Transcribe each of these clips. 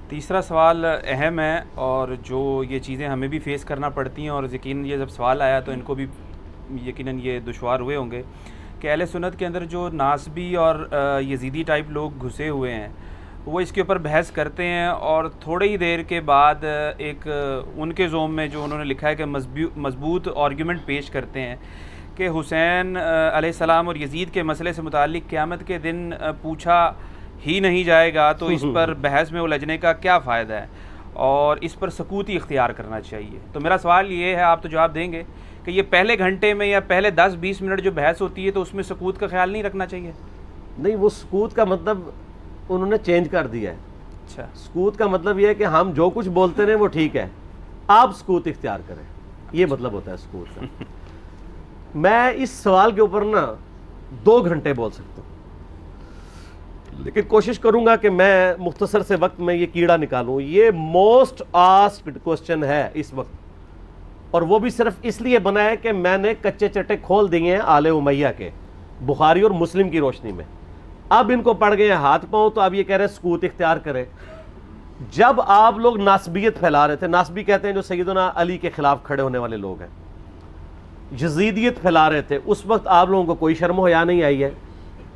تیسرا سوال اہم ہے اور جو یہ چیزیں ہمیں بھی فیس کرنا پڑتی ہیں، اور یقیناً یہ جب سوال آیا تو ان کو بھی یقیناً یہ دشوار ہوئے ہوں گے کہ اہل سنت کے اندر جو ناسبی اور یزیدی ٹائپ لوگ گھسے ہوئے ہیں وہ اس کے اوپر بحث کرتے ہیں، اور تھوڑی ہی دیر کے بعد ایک ان کے ذوم میں جو انہوں نے لکھا ہے کہ مضبوط آرگیومنٹ پیش کرتے ہیں کہ حسین علیہ السلام اور یزید کے مسئلے سے متعلق قیامت کے دن پوچھا ہی نہیں جائے گا تو اس پر بحث میں الجھنے کا کیا فائدہ ہے، اور اس پر سکوت ہی اختیار کرنا چاہیے۔ تو میرا سوال یہ ہے، آپ تو جواب دیں گے، کہ یہ پہلے گھنٹے میں یا پہلے 10-20 منٹ جو بحث ہوتی ہے تو اس میں سکوت کا خیال نہیں رکھنا چاہیے؟ نہیں، وہ سکوت کا مطلب انہوں نے چینج کر دیا ہے۔ اچھا، سکوت کا مطلب یہ ہے کہ ہم جو کچھ بولتے رہے وہ ٹھیک ہے، آپ سکوت اختیار کریں، یہ مطلب ہوتا ہے سکوت کا۔ میں اس سوال کے اوپر نا 2 گھنٹے بول سکتا ہوں، لیکن کوشش کروں گا کہ میں مختصر سے وقت میں یہ کیڑا نکالوں۔ یہ موسٹ آسکڈ کوسچن ہے اس وقت، اور وہ بھی صرف اس لیے بنا ہے کہ میں نے کچے چٹے کھول دیے ہیں آل امیہ کے، بخاری اور مسلم کی روشنی میں۔ اب ان کو پڑ گئے ہیں ہاتھ پاؤں، تو اب یہ کہہ رہے ہیں سکوت اختیار کرے۔ جب آپ لوگ ناسبیت پھیلا رہے تھے، ناسبی کہتے ہیں جو سیدنا علی کے خلاف کھڑے ہونے والے لوگ ہیں، یزیدیت پھیلا رہے تھے، اس وقت آپ لوگوں کو کوئی شرم و حیا نہیں آئی ہے۔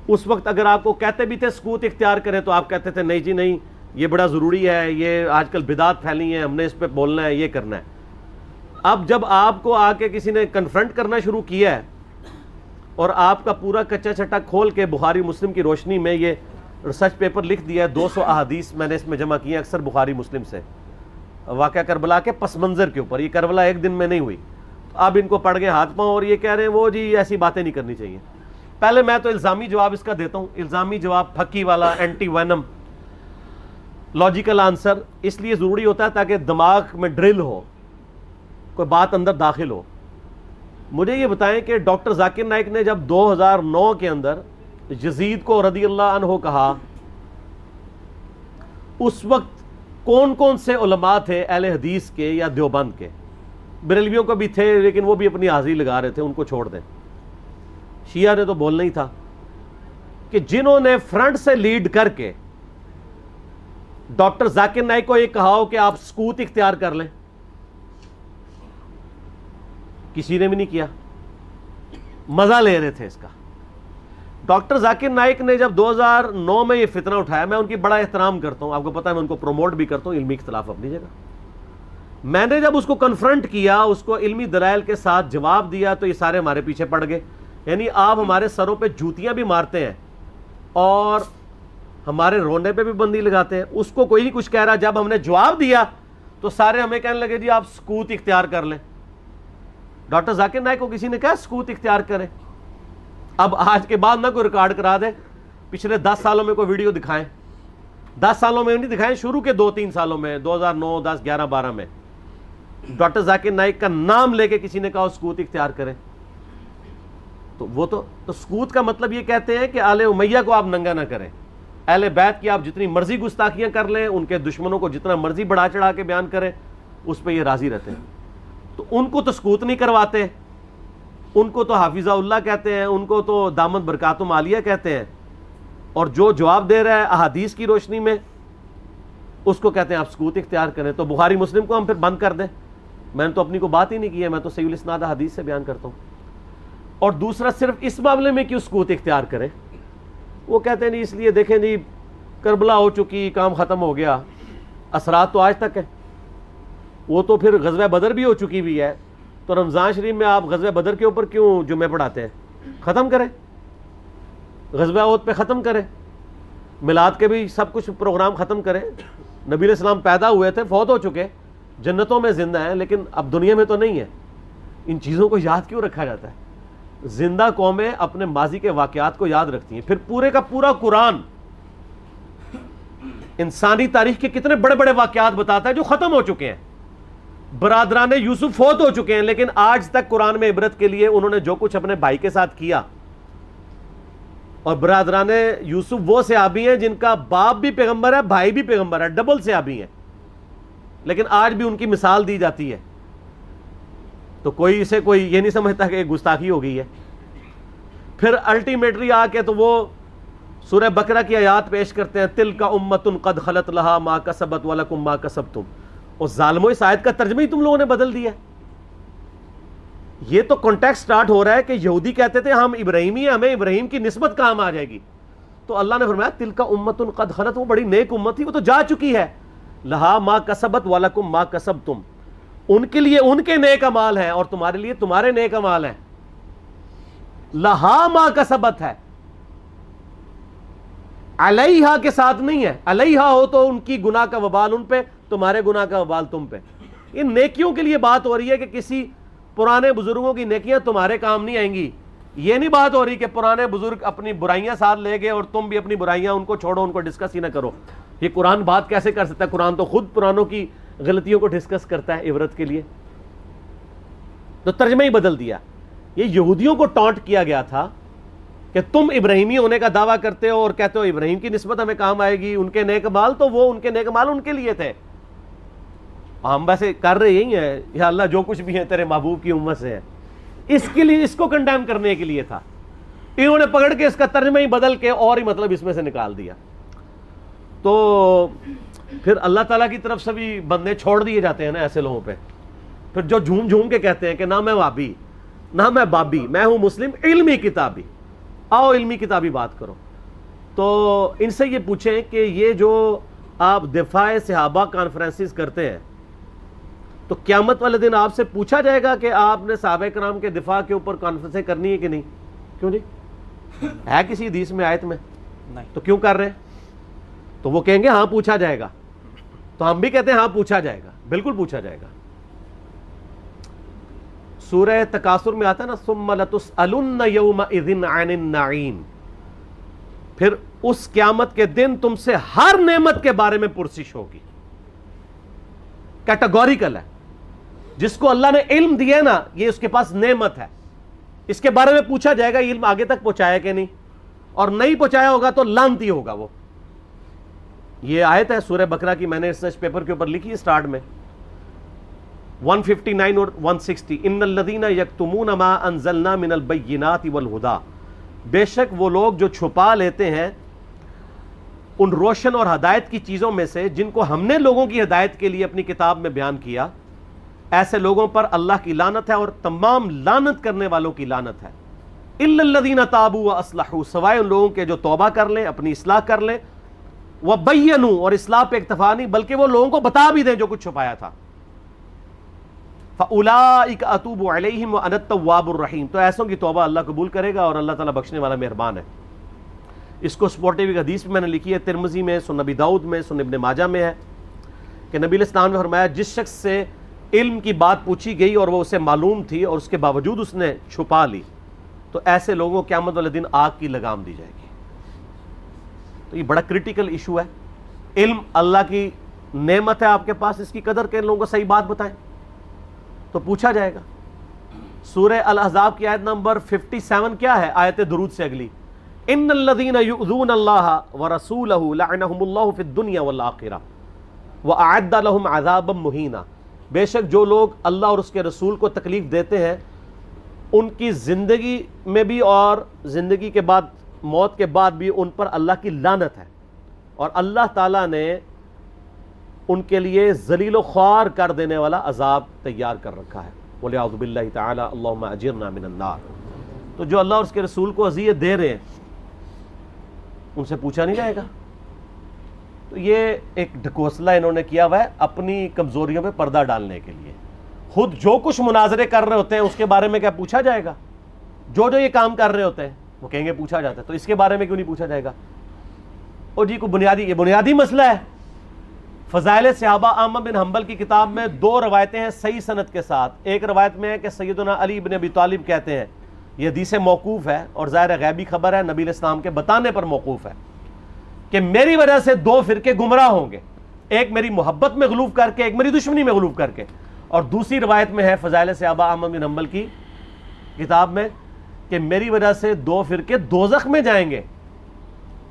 اس وقت اگر آپ کو کہتے بھی تھے سکوت اختیار کریں تو آپ کہتے تھے نہیں جی نہیں، یہ بڑا ضروری ہے، یہ آج کل بدعت پھیلی ہیں، ہم نے اس پہ بولنا ہے، یہ کرنا ہے۔ اب جب آپ کو آ کے کسی نے کنفرنٹ کرنا شروع کیا ہے اور آپ کا پورا کچا چٹا کھول کے بخاری مسلم کی روشنی میں یہ ریسرچ پیپر لکھ دیا ہے، 200 احادیث میں نے اس میں جمع کی ہیں اکثر بخاری مسلم سے، واقعہ کربلا کے پس منظر کے اوپر۔ یہ کربلا ایک دن میں نہیں ہوئی، اب ان کو پڑ گئے ہاتھ پاؤں اور یہ کہہ رہے ہیں وہ جی ایسی باتیں نہیں کرنی چاہیے۔ پہلے میں تو الزامی جواب اس کا دیتا ہوں، الزامی جواب پھکی والا، اینٹی وینم، لاجیکل آنسر اس لیے ضروری ہوتا ہے تاکہ دماغ میں ڈرل ہو، کوئی بات اندر داخل ہو۔ مجھے یہ بتائیں کہ ڈاکٹر ذاکر نائک نے جب 2009 کے اندر یزید کو رضی اللہ عنہ کہا، اس وقت کون کون سے علماء تھے اہل حدیث کے یا دیوبند کے؟ بریلویوں کو بھی تھے لیکن وہ بھی اپنی حاضری لگا رہے تھے، ان کو چھوڑ دیں۔ شیعہ نے تو بولنا ہی تھا کہ جنہوں نے فرنٹ سے لیڈ کر کے ڈاکٹر ذاکر نائک کو یہ کہا ہو کہ آپ سکوت اختیار کر لیں، کسی نے بھی نہیں کیا، مزہ لے رہے تھے اس کا۔ ڈاکٹر ذاکر نائک نے جب 2009 میں یہ فتنہ اٹھایا، میں ان کی بڑا احترام کرتا ہوں، آپ کو پتہ ہے میں ان کو پروموٹ بھی کرتا ہوں، علمی اختلاف اپنی جگہ۔ میں نے جب اس کو کنفرنٹ کیا، اس کو علمی دلائل کے ساتھ جواب دیا، تو یہ سارے ہمارے پیچھے پڑ گئے۔ یعنی آپ ہمارے سروں پہ جوتیاں بھی مارتے ہیں اور ہمارے رونے پہ بھی بندی لگاتے ہیں، اس کو کوئی نہیں کچھ کہہ رہا۔ جب ہم نے جواب دیا تو سارے ہمیں کہنے لگے جی آپ سکوت اختیار کر لیں۔ ڈاکٹر ذاکر نائک کو کسی نے کہا سکوت اختیار کریں؟ اب آج کے بعد نہ کوئی ریکارڈ کرا دے، پچھلے 10 سالوں میں کوئی ویڈیو دکھائیں، 10 سالوں میں نہیں دکھائیں، شروع کے 2-3 سالوں میں، 2009 10 11 12 میں ڈاکٹر ذاکر نائک کا نام لے کے کسی نے کہا سکوت اختیار کریں۔ تو وہ تو سکوت کا مطلب یہ کہتے ہیں کہ آل امیہ کو آپ ننگا نہ کریں، اہل بیت کی آپ جتنی مرضی گستاخیاں کر لیں، ان کے دشمنوں کو جتنا مرضی بڑھا چڑھا کے بیان کریں، اس پہ یہ راضی رہتے ہیں۔ تو ان کو تو سکوت نہیں کرواتے، ان کو تو حافظہ اللہ کہتے ہیں، ان کو تو دامت برکاتم عالیہ کہتے ہیں، اور جو جواب دے رہا ہے احادیث کی روشنی میں اس کو کہتے ہیں آپ سکوت اختیار کریں۔ تو بخاری مسلم کو ہم پھر بند کر دیں؟ میں نے تو اپنی کو بات ہی نہیں کی ہے، میں تو صحیح الاسناد حدیث سے بیان کرتا ہوں۔ اور دوسرا، صرف اس معاملے میں کیوں سکوت اختیار کریں؟ وہ کہتے ہیں نہیں اس لیے دیکھیں جی کربلا ہو چکی، کام ختم ہو گیا، اثرات تو آج تک ہیں، وہ تو پھر غزوہ بدر بھی ہو چکی ہوئی ہے، تو رمضان شریف میں آپ غزوہ بدر کے اوپر کیوں جمعے پڑھاتے ہیں؟ ختم کریں، غزوہ احد پہ ختم کریں، میلاد کے بھی سب کچھ پروگرام ختم کریں۔ نبی علیہ السلام پیدا ہوئے تھے، فوت ہو چکے، جنتوں میں زندہ ہیں، لیکن اب دنیا میں تو نہیں ہے۔ ان چیزوں کو یاد کیوں رکھا جاتا ہے؟ زندہ قومیں اپنے ماضی کے واقعات کو یاد رکھتی ہیں۔ پھر پورے کا پورا قرآن انسانی تاریخ کے کتنے بڑے بڑے واقعات بتاتا ہے جو ختم ہو چکے ہیں۔ برادران یوسف فوت ہو چکے ہیں، لیکن آج تک قرآن میں عبرت کے لیے انہوں نے جو کچھ اپنے بھائی کے ساتھ کیا، اور برادران یوسف وہ صحابی ہیں جن کا باپ بھی پیغمبر ہے، بھائی بھی پیغمبر ہے، ڈبل صحابی ہیں، لیکن آج بھی ان کی مثال دی جاتی ہے۔ تو کوئی اسے کوئی یہ نہیں سمجھتا کہ گستاخی ہو گئی ہے۔ پھر الٹیمیٹلی آ کے تو وہ سورہ بقرہ کی آیات پیش کرتے ہیں تلک امۃ قد خلت لہا ما کسبت ولکم ما کسبتم. اور ظالموں اس آیت کا ترجمہ ہی تم لوگوں نے بدل دیا. یہ تو کانٹیکسٹ سٹارٹ ہو رہا ہے کہ یہودی کہتے تھے ہم ابراہیمی ہیں, ہمیں ابراہیم کی نسبت کام آ جائے گی. تو اللہ نے فرمایا تلک امۃ قد خلت, وہ بڑی نیک امت تھی, وہ تو جا چکی ہے. لہا ما کسبت ولکم ما کسبتم, ان کے لیے ان کے نیک اعمال ہیں اور تمہارے لیے تمہارے نیک اعمال ہیں. لہا ما کسبت ہے, علیہا کے ساتھ نہیں ہے. علیہا ہو تو ان کی گناہ کا وبال ان پہ, تمہارے گناہ کا وبال تم پہ. ان نیکیوں کے لیے بات ہو رہی ہے کہ کسی پرانے بزرگوں کی نیکیاں تمہارے کام نہیں آئیں گی. یہ نہیں بات ہو رہی کہ پرانے بزرگ اپنی برائیاں ساتھ لے گئے اور تم بھی اپنی برائیاں ان کو چھوڑو, ان کو ڈسکس ہی نہ کرو. یہ قرآن بات کیسے کر سکتا ہے؟ قرآن تو خود پرانوں کی غلطیوں کو ڈسکس کرتا ہے عبرت کے لیے. تو ترجمہ ہی بدل دیا. یہ یہودیوں کو ٹانٹ کیا گیا تھا کہ تم ابراہیمی ہونے کا دعویٰ کرتے ہو اور کہتے ہو ابراہیم کی نسبت ہمیں کام آئے گی, ان کے نیک مال تو وہ ان کے نیک مال ان کے لیے تھے. ہم ویسے کر رہے یہی ہیں, یا اللہ جو کچھ بھی ہے تیرے محبوب کی امت سے ہے. اس کے لیے, اس کو کنڈیم کرنے کے لیے تھا. انہوں نے پکڑ کے اس کا ترجمہ ہی بدل کے اور ہی مطلب اس میں سے نکال دیا. تو پھر اللہ تعالیٰ کی طرف سے بھی بندے چھوڑ دیے جاتے ہیں نا ایسے لوگوں پہ. پھر جو جھوم جھوم کے کہتے ہیں کہ نہ میں وابی نہ میں بابی, میں ہوں مسلم علمی کتابی. آؤ علمی کتابی بات کرو. تو ان سے یہ پوچھیں کہ یہ جو آپ دفاع صحابہ کانفرنسز کرتے ہیں, تو قیامت والے دن آپ سے پوچھا جائے گا کہ آپ نے صحابہ کرام کے دفاع کے اوپر کانفرنسیں کرنی ہے کہ نہیں؟ کیوں نہیں ہے کسی حدیث میں, آیت میں؟ نہیں. تو کیوں کر رہے ہیں؟ تو وہ کہیں گے ہاں پوچھا جائے گا. تو ہم بھی کہتے ہیں ہاں پوچھا جائے گا, بالکل پوچھا جائے گا. سورہ تکاثر میں آتا ہے نا ثم لتسألن یومئذ عن النعیم, پھر اس قیامت کے دن تم سے ہر نعمت کے بارے میں پرسش ہوگی. کیٹیگوریکل ہے. جس کو اللہ نے علم دیا ہے نا, یہ اس کے پاس نعمت ہے, اس کے بارے میں پوچھا جائے گا علم آگے تک پہنچایا کہ نہیں, اور نہیں پہنچایا ہوگا تو لعنتی ہوگا وہ. یہ آیت ہے سورہ بقرہ کی, میں نے ریسرچ پیپر کے اوپر لکھی اسٹارٹ میں 159 اور 160. ان الذین یکتمون ما انزلنا من البینات والہدی, بے شک وہ لوگ جو چھپا لیتے ہیں ان روشن اور ہدایت کی چیزوں میں سے جن کو ہم نے لوگوں کی ہدایت کے لیے اپنی کتاب میں بیان کیا, ایسے لوگوں پر اللہ کی لعنت ہے اور تمام لعنت کرنے والوں کی لعنت ہے. الا الذین تابوا واصلحوا, سوائے ان لوگوں کے جو توبہ کر لیں, اپنی اصلاح کر لیں, وبینوا, اور اصلاح پہ اکتفا نہیں بلکہ وہ لوگوں کو بتا بھی دیں جو کچھ چھپایا تھا. فاولئک اتوب علیہم وانا التواب الرحیم, تو ایسوں کی توبہ اللہ قبول کرے گا اور اللہ تعالیٰ بخشنے والا مہربان ہے. اس کو سپورٹیو ایک حدیث بھی میں نے لکھی ہے, ترمذی میں, سنن ابی داؤد میں, سنن ابن ماجہ میں ہے کہ نبی علیہ السلام نے فرمایا جس شخص سے علم کی بات پوچھی گئی اور وہ اسے معلوم تھی اور اس کے باوجود اس نے چھپا لی, تو ایسے لوگوں قیامت والے دن آگ کی لگام دی جائے گی. تو یہ بڑا کریٹیکل ایشو ہے. علم اللہ کی نعمت ہے آپ کے پاس, اس کی قدر کے لوگوں کو صحیح بات بتائیں تو پوچھا جائے گا. سورہ الاحزاب کی آیت نمبر 57 کیا ہے؟ آیت درود سے اگلی, ان الذین یؤذون اللہ ورسولہ لعنہم اللہ فی الدنیا والآخرہ واعد لہم عذابا مہینا, بے شک جو لوگ اللہ اور اس کے رسول کو تکلیف دیتے ہیں ان کی زندگی میں بھی اور زندگی کے بعد, موت کے بعد بھی ان پر اللہ کی لعنت ہے, اور اللہ تعالیٰ نے ان کے لیے ذلیل و خوار کر دینے والا عذاب تیار کر رکھا ہے. وَلِعَوْذُ بِاللَّهِ تَعَالَى اللہم اجرنا من النار. تو جو اللہ اور اس کے رسول کو اذیت دے رہے ہیں ان سے پوچھا نہیں جائے گا. تو یہ ایک ڈھکوسلا انہوں نے کیا ہوا ہے اپنی کمزوریوں پہ پردہ ڈالنے کے لیے. خود جو کچھ مناظرے کر رہے ہوتے ہیں اس کے بارے میں کیا پوچھا جائے گا؟ جو یہ کام کر رہے ہوتے ہیں وہ کہیں گے پوچھا جاتا ہے, تو اس کے بارے میں کیوں نہیں پوچھا جائے گا؟ اور جی کوئی یہ بنیادی مسئلہ ہے. فضائل صحابہ احمد بن حنبل کی کتاب میں 2 روایتیں ہیں صحیح سند کے ساتھ. ایک روایت میں ہے کہ سیدنا علی بن ابی طالب کہتے ہیں, یہ حدیث موقوف ہے اور ظاہر غیبی خبر ہے, نبی علیہ السلام کے بتانے پر موقوف ہے, کہ میری وجہ سے 2 فرقے گمراہ ہوں گے, ایک میری محبت میں غلوف کر کے, ایک میری دشمنی میں غلوف کر کے. اور دوسری روایت میں ہے فضائل صحابہ احمد بن حنبل کی کتاب میں کہ میری وجہ سے 2 فرقے دوزخ میں جائیں گے,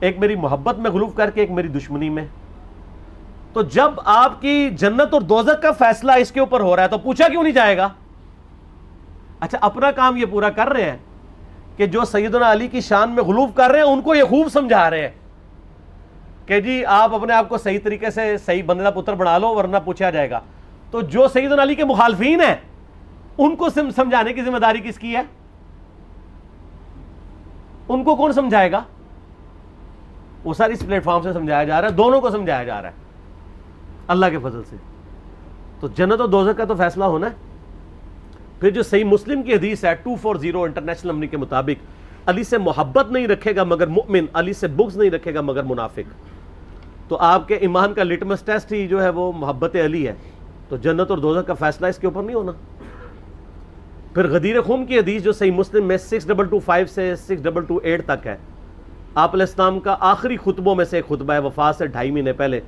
ایک میری محبت میں غلوف کر کے, ایک میری دشمنی میں. تو جب آپ کی جنت اور دوزخ کا فیصلہ اس کے اوپر ہو رہا ہے تو پوچھا کیوں نہیں جائے گا؟ اچھا اپنا کام یہ پورا کر رہے ہیں کہ جو سیدنا علی کی شان میں غلوف کر رہے ہیں ان کو یہ خوب سمجھا رہے ہیں کہ جی آپ اپنے آپ کو صحیح طریقے سے صحیح بندے کا پتر بنا لو ورنہ پوچھا جائے گا. تو جو سیدنا علی کے مخالفین ہیں ان کو سمجھانے کی ذمہ داری کس کی ہے؟ ان کو کون سمجھائے گا؟ وہ ساری اس پلیٹ فارم سے سمجھایا جا رہا ہے, دونوں کو سمجھایا جا رہا ہے اللہ کے فضل سے. تو جنت و دوزخ کا تو فیصلہ ہونا ہے. پھر جو صحیح مسلم کی حدیث ہے 240 انٹرنیشنل نمبر کے مطابق, علی سے محبت نہیں رکھے گا مگر مؤمن, علی سے بغض نہیں رکھے گا مگر منافق. تو آپ کے ایمان کا لٹمس ٹیسٹ ہی جو ہے وہ محبت علی ہے. تو جنت اور دوزخ کا فیصلہ اس کے اوپر نہیں ہونا. پھر غدیر خم کی حدیث جو صحیح مسلم میں 6225 سے 6228 تک ہے, آپ علیہ السلام کا آخری خطبوں میں سے ایک خطبہ ہے وفات سے 2.5 مہینے پہلے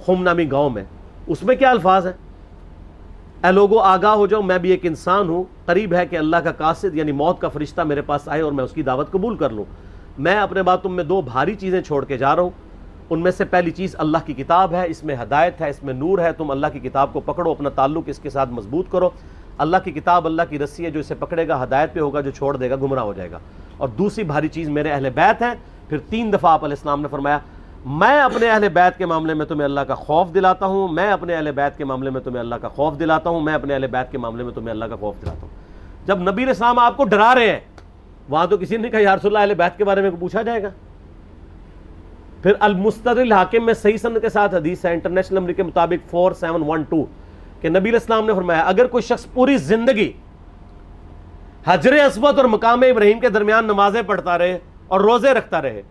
خم نامی گاؤں میں. اس میں کیا الفاظ ہیں؟ اے لوگو آگاہ ہو جاؤ, میں بھی ایک انسان ہوں, قریب ہے کہ اللہ کا قاصد یعنی موت کا فرشتہ میرے پاس آئے اور میں اس کی دعوت قبول کر لوں. میں اپنے بعد تم میں 2 بھاری چیزیں چھوڑ کے جا رہا ہوں. ان میں سے پہلی چیز اللہ کی کتاب ہے, اس میں ہدایت ہے, اس میں نور ہے. تم اللہ کی کتاب کو پکڑو, اپنا تعلق اس کے ساتھ مضبوط کرو. اللہ کی کتاب اللہ کی رسی ہے, جو اسے پکڑے گا ہدایت پہ ہوگا, جو چھوڑ دے گا گمراہ ہو جائے گا. اور دوسری بھاری چیز میرے اہل بیت ہیں. پھر 3 دفعہ آپ علیہ السلام نے فرمایا میں اپنے اہل بیت کے معاملے میں تمہیں اللہ کا خوف دلاتا ہوں, میں اپنے اہل بیت کے معاملے میں تمہیں اللہ کا خوف دلاتا ہوں, میں اپنے اہل بیت کے معاملے میں تمہیں اللہ کا خوف دلاتا ہوں. جب نبی علیہ السلام آپ کو ڈرا رہے ہیں, وہاں تو کسی نے کہا یا رسول اللہ اہل بیت کے بارے میں پوچھا جائے گا. پھر المستدرک الحاکم میں صحیح سند کے ساتھ حدیث ہے انٹرنیشنل نمبر کے مطابق 4712 کہ نبی علیہ السلام نے فرمایا اگر کوئی شخص پوری زندگی حجر اسود اور مقام ابراہیم کے درمیان نمازیں پڑھتا رہے اور روزے رکھتا رہے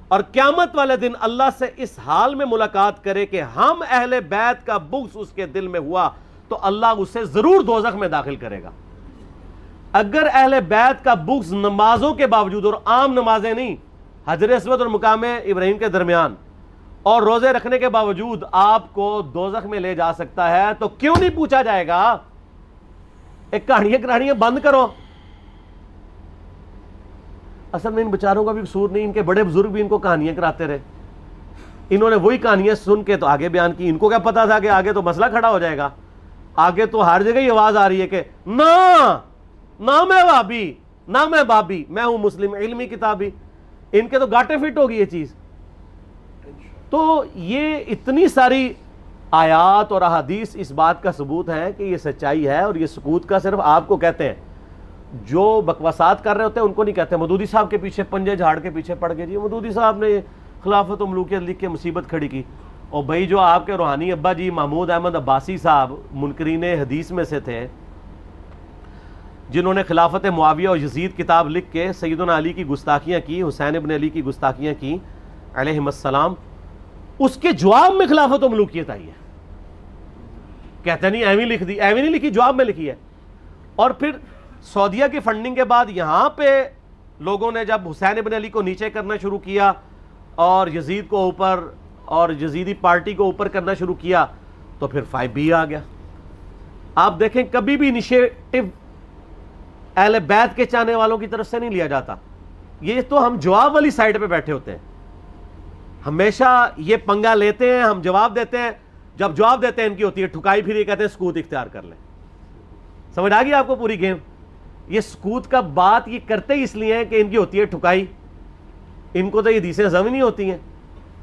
اور قیامت والے دن اللہ سے اس حال میں ملاقات کرے کہ ہم اہل بیت کا بغض اس کے دل میں ہوا, تو اللہ اسے ضرور دوزخ میں داخل کرے گا. اگر اہل بیت کا بغض نمازوں کے باوجود, اور عام نمازیں نہیں, حجر اسود اور مقام ابراہیم کے درمیان اور روزے رکھنے کے باوجود آپ کو دوزخ میں لے جا سکتا ہے, تو کیوں نہیں پوچھا جائے گا؟ ایک کہانیاں بند کرو. اصل میں ان بیچاروں کا بھی قصور نہیں, ان کے بڑے بزرگ بھی ان کو کہانیاں کراتے رہے. انہوں نے وہی کہانیاں سن کے تو آگے بیان کی. ان کو کیا پتا تھا کہ آگے تو مسئلہ کھڑا ہو جائے گا. آگے تو ہر جگہ ہی آواز آ رہی ہے کہ نہ میں وہابی, نہ میں بابی, میں ہوں مسلم علمی کتابی. ان کے تو گاٹے فٹ ہوگی یہ چیز. تو یہ اتنی ساری آیات اور احادیث اس بات کا ثبوت ہے کہ یہ سچائی ہے. اور یہ سکوت کا صرف آپ کو کہتے ہیں, جو بکواسات کر رہے ہوتے ہیں ان کو نہیں کہتے. مودودی صاحب کے پیچھے پنجے جھاڑ کے پیچھے پڑ گئے, جی مودودی صاحب نے خلافت و ملوکیت لکھ کے مصیبت کھڑی کی. اور بھائی جو آپ کے روحانی ابا جی محمود احمد عباسی صاحب منکرین حدیث میں سے تھے, جنہوں نے خلافت معاویہ اور یزید کتاب لکھ کے سیدنا علی کی گستاخیاں کی, حسین ابن علی کی گستاخیاں کی علیہم السلام, اس کے جواب میں خلافت و ملوکیت آئی ہے. کہتے نہیں ایویں لکھ دی, ایویں نہیں لکھی, جواب میں لکھی ہے. اور پھر سعودیہ کی فنڈنگ کے بعد یہاں پہ لوگوں نے جب حسین ابن علی کو نیچے کرنا شروع کیا اور یزید کو اوپر اور یزیدی پارٹی کو اوپر کرنا شروع کیا, تو پھر 5B آ گیا. آپ دیکھیں کبھی بھی انیشیٹو اہل بیت کے چاہنے والوں کی طرف سے نہیں لیا جاتا. یہ تو ہم جواب والی سائڈ پہ بیٹھے ہوتے ہیں, ہمیشہ یہ پنگا لیتے ہیں, ہم جواب دیتے ہیں. جب جواب دیتے ہیں ان کی ہوتی ہے ٹھکائی, پھر یہ کہتے ہیں سکوت اختیار کر لیں. سمجھ آ گئی آپ کو پوری گیم؟ یہ سکوت کا بات یہ کرتے ہی اس لیے ہیں کہ ان کی ہوتی ہے ٹھکائی. ان کو تو یہ حدیثیں ہضم ہی نہیں ہوتی ہیں.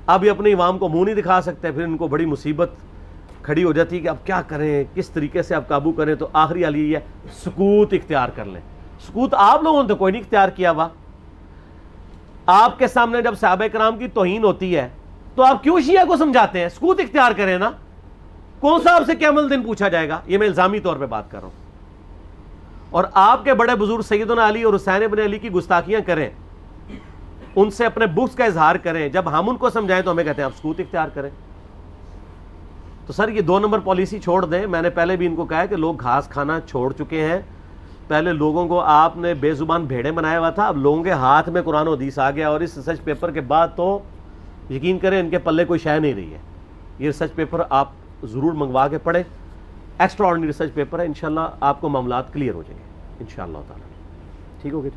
اب یہ اپنے عوام کو منہ نہیں دکھا سکتے, پھر ان کو بڑی مصیبت کھڑی ہو جاتی ہے کہ اب کیا کریں, کس طریقے سے اب قابو کریں. تو آخری حال یہ ہے سکوت اختیار کر لیں. سکوت آپ لوگوں نے تو کوئی نہیں اختیار کیا ہوا. آپ کے سامنے جب صحابہ کرام کی توہین ہوتی ہے تو آپ کیوں شیعہ کو سمجھاتے ہیں؟ سکوت اختیار کریں نا. کون سا آپ سے قیامت دن پوچھا جائے گا؟ یہ میں الزامی طور پہ بات کر رہا ہوں. اور آپ کے بڑے بزرگ سیدنا علی اور حسین ابن علی کی گستاخیاں کریں, ان سے اپنے بغض کا اظہار کریں, جب ہم ان کو سمجھائیں تو ہمیں کہتے ہیں آپ سکوت اختیار کریں. تو سر یہ 2 نمبر پالیسی چھوڑ دیں. میں نے پہلے بھی ان کو کہا ہے کہ لوگ گھاس کھانا چھوڑ چکے ہیں. پہلے لوگوں کو آپ نے بے زبان بھیڑے بنایا ہوا تھا, اب لوگوں کے ہاتھ میں قرآن و حدیث آ گیا. اور اس ریسرچ پیپر کے بعد تو یقین کریں ان کے پلے کوئی شے نہیں رہی ہے. یہ ریسرچ پیپر آپ ضرور منگوا کے پڑھیں, ایکسٹرا آرڈنری ریسرچ پیپر ہے. انشاءاللہ آپ کو معاملات کلیئر ہو جائیں گے انشاءاللہ تعالی. ٹھیک ہو گیا.